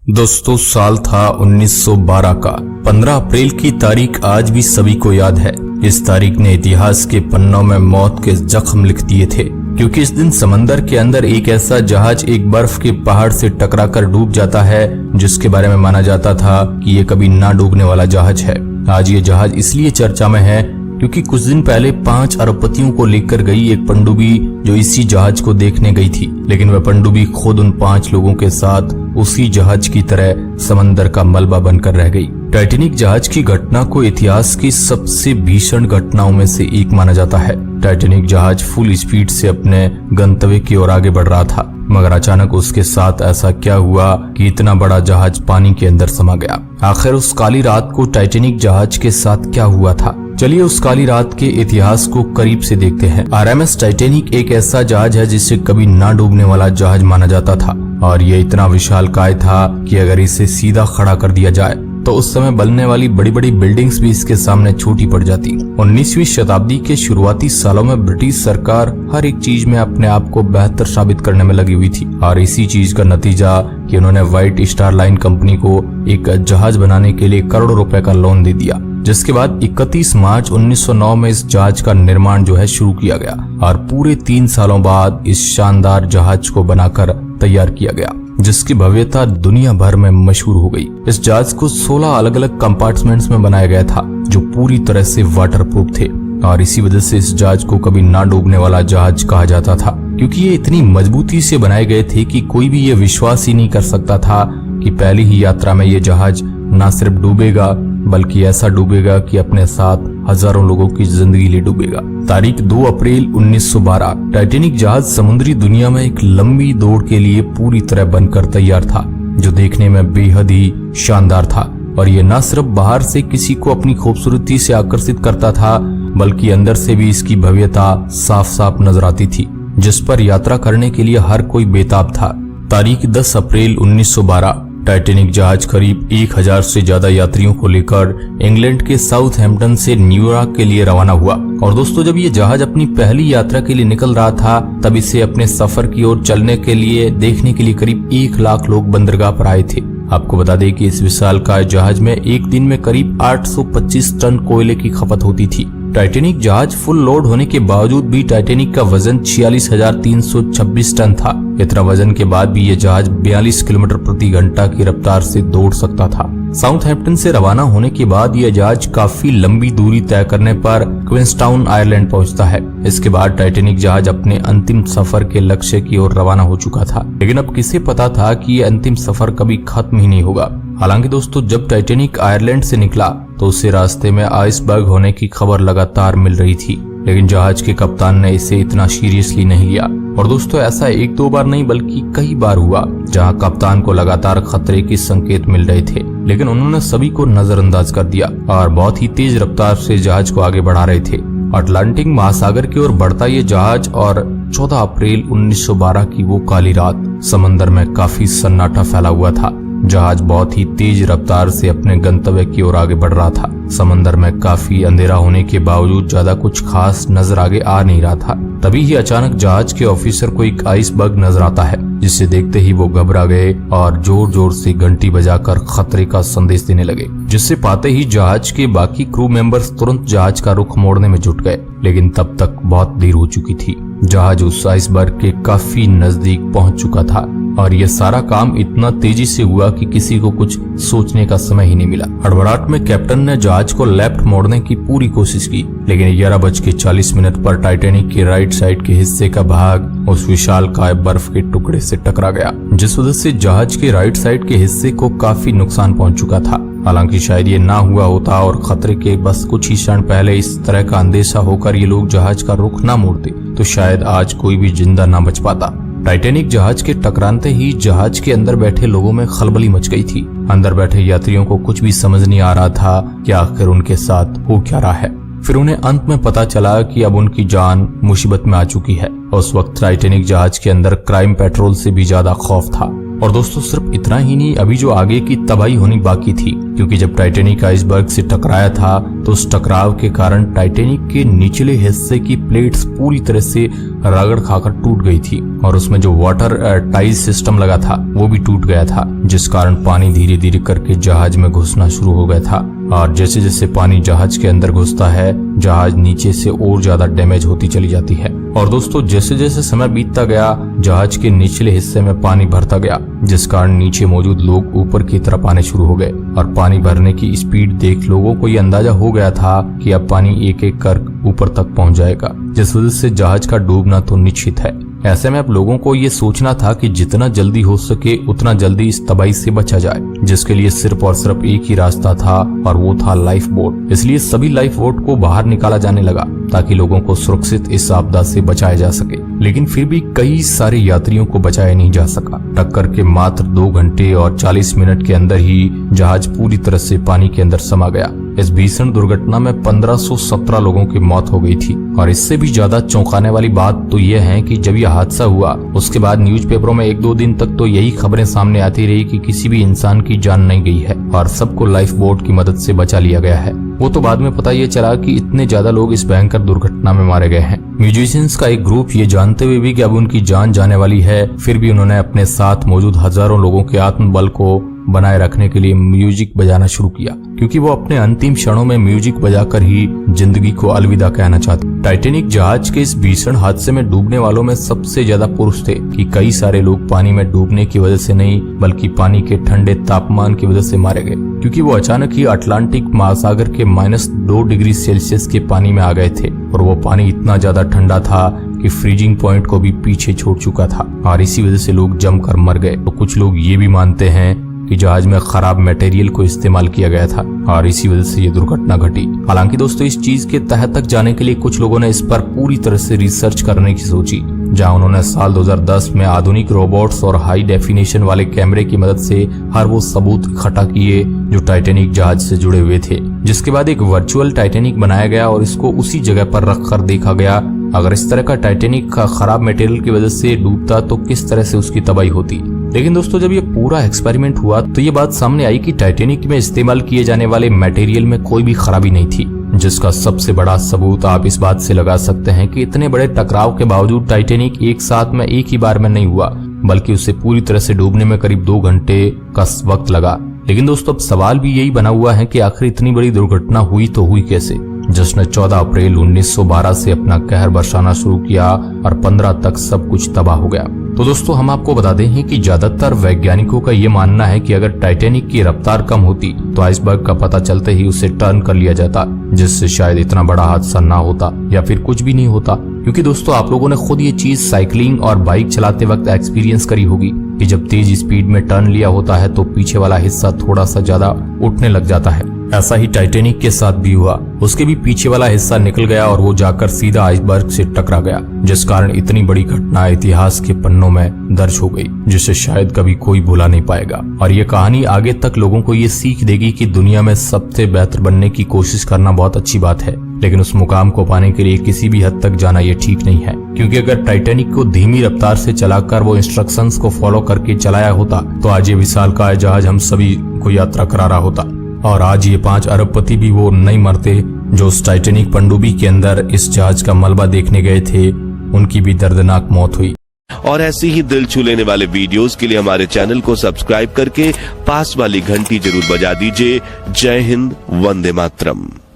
दोस्तों, साल था 1912 का। 15 अप्रैल की तारीख आज भी सभी को याद है। इस तारीख ने इतिहास के पन्नों में मौत के जख्म लिख दिए थे, क्योंकि इस दिन समंदर के अंदर एक ऐसा जहाज एक बर्फ के पहाड़ से टकराकर डूब जाता है जिसके बारे में माना जाता था कि ये कभी ना डूबने वाला जहाज है। आज ये जहाज इसलिए चर्चा में है क्योंकि कुछ दिन पहले 5 अरबपतियों को लेकर गई एक पनडुब्बी जो इसी जहाज को देखने गई थी, लेकिन वह पनडुब्बी खुद उन 5 लोगों के साथ उसी जहाज की तरह समंदर का मलबा बनकर रह गई। टाइटैनिक जहाज की घटना को इतिहास की सबसे भीषण घटनाओं में से एक माना जाता है। टाइटैनिक जहाज फुल स्पीड से अपने गंतव्य की ओर आगे बढ़ रहा था, मगर अचानक उसके साथ ऐसा क्या हुआ कि इतना बड़ा जहाज पानी के अंदर समा गया। आखिर उस काली रात को टाइटैनिक जहाज के साथ क्या हुआ था? चलिए उस काली रात के इतिहास को करीब से देखते हैं। आरएमएस टाइटैनिक एक ऐसा जहाज है जिसे कभी ना डूबने वाला जहाज माना जाता था, और ये इतना विशालकाय था कि अगर इसे सीधा खड़ा कर दिया जाए तो उस समय बनने वाली बड़ी बड़ी बिल्डिंग्स भी इसके सामने छोटी पड़ जाती। 19वीं शताब्दी के शुरुआती सालों में ब्रिटिश सरकार हर एक चीज में अपने आप को बेहतर साबित करने में लगी हुई थी, और इसी चीज का नतीजा कि उन्होंने व्हाइट स्टार लाइन कंपनी को एक जहाज बनाने के लिए करोड़ों रुपए का लोन दे दिया, जिसके बाद 31 मार्च 1909 में इस जहाज का निर्माण जो है शुरू किया गया, और पूरे 3 सालों बाद इस शानदार जहाज को बनाकर तैयार किया गया, जिसकी भव्यता दुनिया भर में मशहूर हो गई। इस जहाज को 16 अलग अलग कंपार्टमेंट्स में बनाया गया था जो पूरी तरह से वाटरप्रूफ थे, और इसी वजह से इस जहाज को कभी ना डूबने वाला जहाज कहा जाता था, क्योंकि ये इतनी मजबूती से बनाए गए थे कि कोई भी ये विश्वास ही नहीं कर सकता था कि पहली ही यात्रा में ये जहाज न सिर्फ डूबेगा बल्कि ऐसा डूबेगा कि अपने साथ हजारों लोगों की जिंदगी ले डूबेगा। तारीख 2 अप्रैल 1912। टाइटैनिक जहाज समुद्री दुनिया में एक लंबी दौड़ के लिए पूरी तरह बनकर तैयार था, जो देखने में बेहद ही शानदार था। और ये न सिर्फ बाहर से किसी को अपनी खूबसूरती से आकर्षित करता था, बल्कि अंदर से भी इसकी भव्यता साफ साफ नजर आती थी, जिस पर यात्रा करने के लिए हर कोई बेताब था। तारीख 10 अप्रैल 1912। टाइटैनिक जहाज करीब 1000 से ज्यादा यात्रियों को लेकर इंग्लैंड के साउथहैम्पटन से न्यूयॉर्क के लिए रवाना हुआ। और दोस्तों, जब ये जहाज अपनी पहली यात्रा के लिए निकल रहा था, तब इसे अपने सफर की ओर चलने के लिए देखने के लिए करीब 1 लाख लोग बंदरगाह पर आए थे। आपको बता दें कि इस विशालकाय जहाज में एक दिन में करीब 825 टन कोयले की खपत होती थी। टाइटैनिक जहाज फुल लोड होने के बावजूद भी टाइटैनिक का वजन 46,326 टन था। इतना वजन के बाद भी ये जहाज 42 किलोमीटर प्रति घंटा की रफ्तार से दौड़ सकता था। साउथहैम्पटन से रवाना होने के बाद यह जहाज काफी लंबी दूरी तय करने पर क्वींसटाउन आयरलैंड पहुंचता है। इसके बाद टाइटैनिक जहाज अपने अंतिम सफर के लक्ष्य की ओर रवाना हो चुका था, लेकिन अब किसे पता था कि यह अंतिम सफर कभी खत्म ही नहीं होगा। हालांकि दोस्तों, जब टाइटैनिक आयरलैंड से निकला तो उसे रास्ते में आइसबर्ग होने की खबर लगातार मिल रही थी, लेकिन जहाज के कप्तान ने इसे इतना सीरियसली नहीं लिया। और दोस्तों, ऐसा 1-2 बार नहीं बल्कि कई बार हुआ जहां कप्तान को लगातार खतरे की संकेत मिल रहे थे, लेकिन उन्होंने सभी को नजरअंदाज कर दिया और बहुत ही तेज रफ्तार से जहाज को आगे बढ़ा रहे थे। अटलांटिक महासागर की ओर बढ़ता ये जहाज, और 14 अप्रैल 1912 की वो काली रात समंदर में काफी सन्नाटा फैला हुआ था। जहाज बहुत ही तेज रफ्तार से अपने गंतव्य की ओर आगे बढ़ रहा था। समंदर में काफी अंधेरा होने के बावजूद ज्यादा कुछ खास नजर आगे आ नहीं रहा था। तभी ही अचानक जहाज के ऑफिसर को एक आइसबर्ग नजर आता है, जिसे देखते ही वो घबरा गए और जोर जोर से घंटी बजाकर खतरे का संदेश देने लगे, जिससे पाते ही जहाज के बाकी क्रू मेंबर्स तुरंत जहाज का रुख मोड़ने में जुट गए। लेकिन तब तक बहुत देर हो चुकी थी। जहाज उस आइसबर्ग के काफी नजदीक पहुंच चुका था, और यह सारा काम इतना तेजी से हुआ कि किसी को कुछ सोचने का समय ही नहीं मिला। हड़बड़ाहट में कैप्टन ने जहाज को लेफ्ट मोड़ने की पूरी कोशिश की, लेकिन 11:40 पर टाइटैनिक के राइट साइड के हिस्से का भाग उस विशालकाय बर्फ के टुकड़े से टकरा गया, जिस वजह से जहाज के राइट साइड के हिस्से को काफी नुकसान पहुंच चुका था। हालांकि शायद ये ना हुआ होता और खतरे के बस कुछ ही क्षण पहले इस तरह का अंदेशा होकर ये लोग जहाज का रुख ना मोड़ते, तो शायद आज कोई भी जिंदा ना बच पाता। टाइटैनिक जहाज के टकराते ही जहाज के अंदर बैठे लोगों में खलबली मच गई थी। अंदर बैठे यात्रियों को कुछ भी समझ नहीं आ रहा था कि आखिर उनके साथ हो क्या रहा है। फिर उन्हें अंत में पता चला कि अब उनकी जान मुसीबत में आ चुकी है। उस वक्त टाइटैनिक जहाज के अंदर क्राइम पेट्रोल से भी ज्यादा खौफ था। और दोस्तों सिर्फ इतना ही नहीं, अभी जो आगे की तबाही होनी बाकी थी, क्योंकि जब टाइटेनिक आइसबर्ग से टकराया था तो उस टकराव के कारण टाइटेनिक के निचले हिस्से की प्लेट्स पूरी तरह से रगड़ खाकर टूट गई थी और उसमें जो वाटर टाइज सिस्टम लगा था वो भी टूट गया था, जिस कारण पानी धीरे धीरे करके जहाज में घुसना शुरू हो गया था। और जैसे जैसे पानी जहाज के अंदर घुसता है, जहाज नीचे से और ज्यादा डैमेज होती चली जाती है। और दोस्तों जैसे जैसे समय बीतता गया, जहाज के निचले हिस्से में पानी भरता गया, जिस कारण नीचे मौजूद लोग ऊपर की तरफ आने शुरू हो गए और पानी भरने की स्पीड देख लोगों को ये अंदाजा हो गया था कि अब पानी एक एक कर ऊपर तक पहुंच जाएगा, जिस वजह से जहाज का डूबना तो निश्चित है। ऐसे में अब लोगों को ये सोचना था कि जितना जल्दी हो सके उतना जल्दी इस तबाही से बचा जाए, जिसके लिए सिर्फ और सिर्फ एक ही रास्ता था और वो था लाइफ बोट। इसलिए सभी लाइफ बोट को बाहर निकाला जाने लगा ताकि लोगों को सुरक्षित इस आपदा से बचाया जा सके। लेकिन फिर भी कई सारे यात्रियों को बचाया नहीं जा सका। टक्कर के मात्र 2 घंटे और 40 मिनट के अंदर ही जहाज पूरी तरह से पानी के अंदर समा गया। इस भीषण दुर्घटना में 1517 लोगों की मौत हो गई थी। और इससे भी ज्यादा चौंकाने वाली बात तो यह है कि जब यह हादसा हुआ उसके बाद न्यूज़पेपरों में 1-2 दिन तक तो यही खबरें सामने आती रही कि किसी भी इंसान की जान नहीं गई है और सबको लाइफ बोट की मदद से बचा लिया गया है। वो तो बाद में पता ये चला कि इतने ज्यादा लोग इस भयंकर दुर्घटना में मारे गए हैं। म्यूजिशियंस का एक ग्रुप ये जानते हुए भी कि अब उनकी जान जाने वाली है, फिर भी उन्होंने अपने साथ मौजूद हजारों लोगों के आत्मबल को बनाए रखने के लिए म्यूजिक बजाना शुरू किया, क्योंकि वो अपने अंतिम क्षणों में म्यूजिक बजाकर ही जिंदगी को अलविदा कहना चाहते। टाइटेनिक जहाज के इस भीषण हादसे में डूबने वालों में सबसे ज्यादा पुरुष थे कि कई सारे लोग पानी में डूबने की वजह से नहीं बल्कि पानी के ठंडे तापमान की वजह से मारे गए, क्योंकि वो अचानक ही अटलांटिक महासागर के -2 डिग्री सेल्सियस के पानी में आ गए थे और वो पानी इतना ज्यादा ठंडा था कि फ्रीजिंग पॉइंट को भी पीछे छोड़ चुका था और इसी वजह से लोग जमकर मर गए। तो कुछ लोग ये भी मानते हैं कि जहाज में खराब मटेरियल को इस्तेमाल किया गया था और इसी वजह से ये दुर्घटना घटी। हालांकि दोस्तों इस चीज के तह तक जाने के लिए कुछ लोगों ने इस पर पूरी तरह से रिसर्च करने की सोची, जहां उन्होंने साल 2010 में आधुनिक रोबोट्स और हाई डेफिनेशन वाले कैमरे की मदद से हर वो सबूत इकट्ठा किए जो टाइटेनिक जहाज से जुड़े हुए थे। जिसके बाद एक वर्चुअल टाइटेनिक बनाया गया और इसको उसी जगह पर रखकर देखा गया अगर इस तरह का टाइटेनिक का खराब मटेरियल की वजह से डूबता तो किस तरह से उसकी तबाही होती। लेकिन दोस्तों जब ये पूरा एक्सपेरिमेंट हुआ तो ये बात सामने आई कि टाइटेनिक में इस्तेमाल किए जाने वाले मटेरियल में कोई भी खराबी नहीं थी, जिसका सबसे बड़ा सबूत आप इस बात से लगा सकते हैं कि इतने बड़े टकराव के बावजूद टाइटेनिक एक साथ में एक ही बार में नहीं हुआ, बल्कि उसे पूरी तरह से डूबने में करीब 2 घंटे का वक्त लगा। लेकिन दोस्तों अब सवाल भी यही बना हुआ है कि आखिर इतनी बड़ी दुर्घटना हुई तो हुई कैसे, जिसने 14 अप्रैल 1912 से अपना कहर बरसाना शुरू किया और 15 तक सब कुछ तबाह हो गया। तो दोस्तों हम आपको बता दें कि ज्यादातर वैज्ञानिकों का ये मानना है कि अगर टाइटेनिक की रफ्तार कम होती तो आइसबर्ग का पता चलते ही उसे टर्न कर लिया जाता, जिससे शायद इतना बड़ा हादसा ना होता या फिर कुछ भी नहीं होता। क्योंकि दोस्तों आप लोगों ने खुद ये चीज साइकिलिंग और बाइक चलाते वक्त एक्सपीरियंस करी होगी कि जब तेज स्पीड में टर्न लिया होता है तो पीछे वाला हिस्सा थोड़ा सा ज्यादा उठने लग जाता है। ऐसा ही टाइटेनिक के साथ भी हुआ, उसके भी पीछे वाला हिस्सा निकल गया और वो जाकर सीधा आइसबर्ग से टकरा गया, जिस कारण इतनी बड़ी घटना इतिहास के पन्नों में दर्ज हो गई, जिसे शायद कभी कोई भुला नहीं पाएगा। और ये कहानी आगे तक लोगों को ये सीख देगी कि दुनिया में सबसे बेहतर बनने की कोशिश करना बहुत अच्छी बात है, लेकिन उस मुकाम को पाने के लिए किसी भी हद तक जाना ये ठीक नहीं है। क्योंकि अगर टाइटेनिक को धीमी रफ्तार से चलाकर वो इंस्ट्रक्शंस को फॉलो करके चलाया होता तो आज ये विशालकाय जहाज हम सभी को यात्रा करा रहा होता और आज ये 5 अरबपति भी वो नहीं मरते जो उस टाइटेनिक पनडुब्बी के अंदर इस जहाज का मलबा देखने गए थे, उनकी भी दर्दनाक मौत हुई। और ऐसी ही दिल छू लेने वाले वीडियोस के लिए हमारे चैनल को सब्सक्राइब करके पास वाली घंटी जरूर बजा दीजिए। जय हिंद, वंदे मातरम।